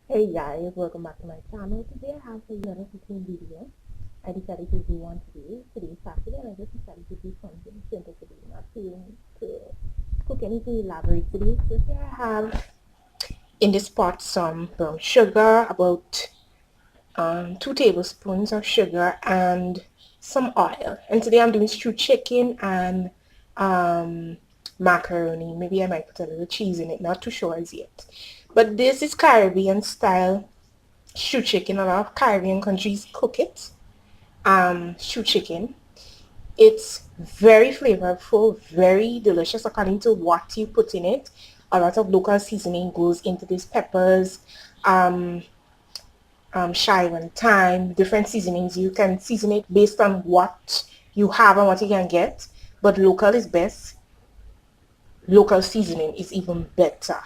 Hey guys, welcome back to my channel. Today I have another cooking video. I decided to do one today. Today is Saturday and I just decided to do something simple today, not to cook anything elaborate today. So here I have in this pot some brown sugar, about 2 tablespoons of sugar and some oil. And today I'm doing stewed chicken and macaroni. Maybe I might put a little cheese in it, not too sure as yet. But this is Caribbean style stewed chicken. A lot of Caribbean countries cook it. Stewed chicken. It's very flavorful, very delicious according to what you put in it. A lot of local seasoning goes into these peppers, chive and thyme, different seasonings. You can season it based on what you have and what you can get. But local is best. Local seasoning is even better.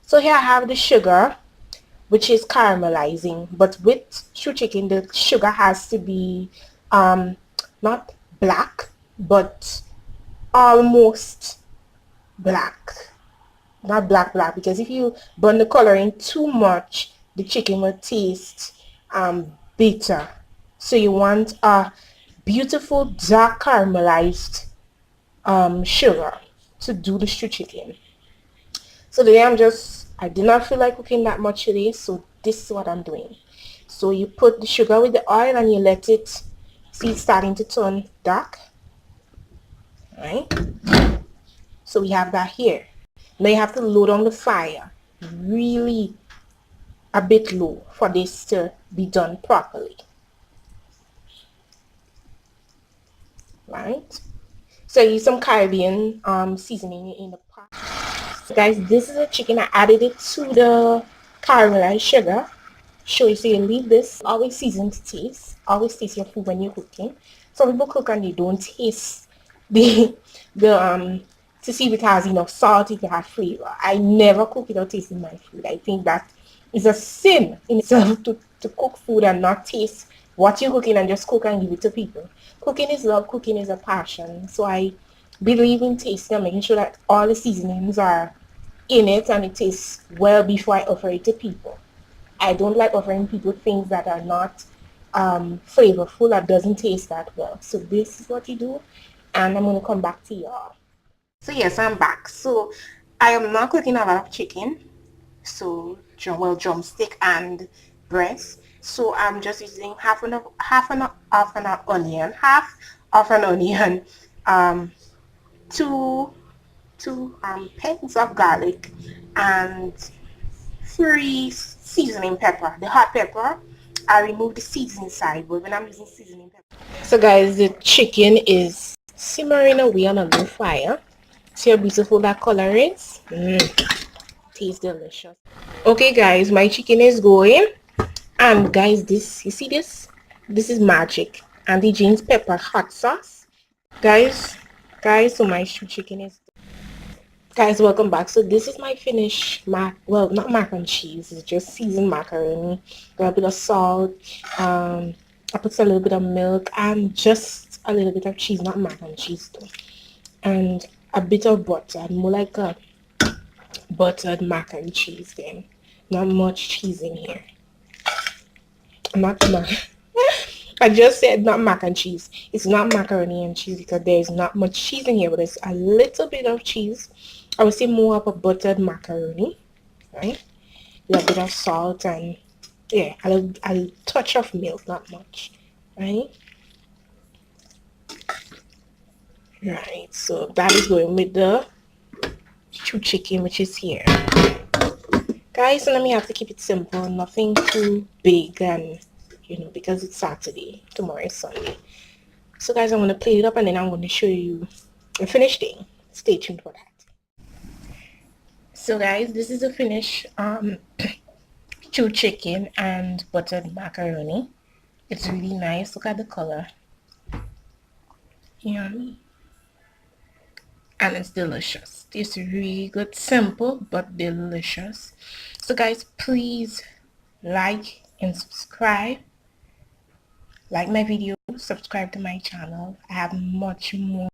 So here I have the sugar, which is caramelizing, but with stewed chicken the sugar has to be not black but almost black, not black, because if you burn the coloring too much the chicken will taste bitter. So you want a beautiful dark caramelized sugar to do the stewed chicken. So today I did not feel like cooking that much today, so this is what I'm doing. So you put the sugar with the oil and you let it, see it's starting to turn dark, right? So we have that here. Now you have to load on the fire, really a bit low for this to be done properly, right? So I use some Caribbean seasoning in the pot. So guys, this is a chicken. I added it to the caramelized sugar. Show you, so you leave this. Always season to taste. Always taste your food when you're cooking. Some people cook and they don't taste the to see if it has enough salt, if it has flavor. I never cook without tasting my food. I think that is a sin in itself to cook food and not taste what you're cooking and just cook and give it to people. Cooking is love, cooking is a passion. So I believe in tasting and making sure that all the seasonings are in it and it tastes well before I offer it to people. I don't like offering people things that are not flavorful, that doesn't taste that well. So this is what you do, and I'm going to come back to y'all. So yes, I'm back. So I am not cooking a lot of chicken, so drumstick and breast. So I'm just using half an onion, half of an onion, two pens of garlic, and 3 seasoning pepper. The hot pepper, I remove the seeds inside, but when I'm using seasoning pepper. So guys, the chicken is simmering away on a low fire. See how beautiful that color is? Tastes delicious. Okay guys, my chicken is going. And guys, this, you see this? This is magic. Auntie Jane's pepper hot sauce. Guys, so my chicken is, guys, welcome back. So this is my finished well, not mac and cheese, it's just seasoned macaroni. Got a bit of salt, I put a little bit of milk and just a little bit of cheese, not mac and cheese though, and a bit of butter, more like a buttered mac and cheese then. Not much cheese in here. Not mac. I just said not mac and cheese. It's not macaroni and cheese because there's not much cheese in here, but there's a little bit of cheese. I would say more of a buttered macaroni, right? With a bit of salt and yeah, a touch of milk, not much, right? Right, so that is going with the stewed chicken, which is here. Guys, so let me have to keep it simple, nothing too big and, you know, because it's Saturday, tomorrow is Sunday. So guys, I'm going to plate it up and then I'm going to show you the finished thing. Stay tuned for that. So guys, this is the finished stewed chicken and buttered macaroni. It's really nice. Look at the color. Yummy. And it's delicious. It's really good, simple but delicious. So guys, please like and subscribe. Like my video, subscribe to my channel. I have much more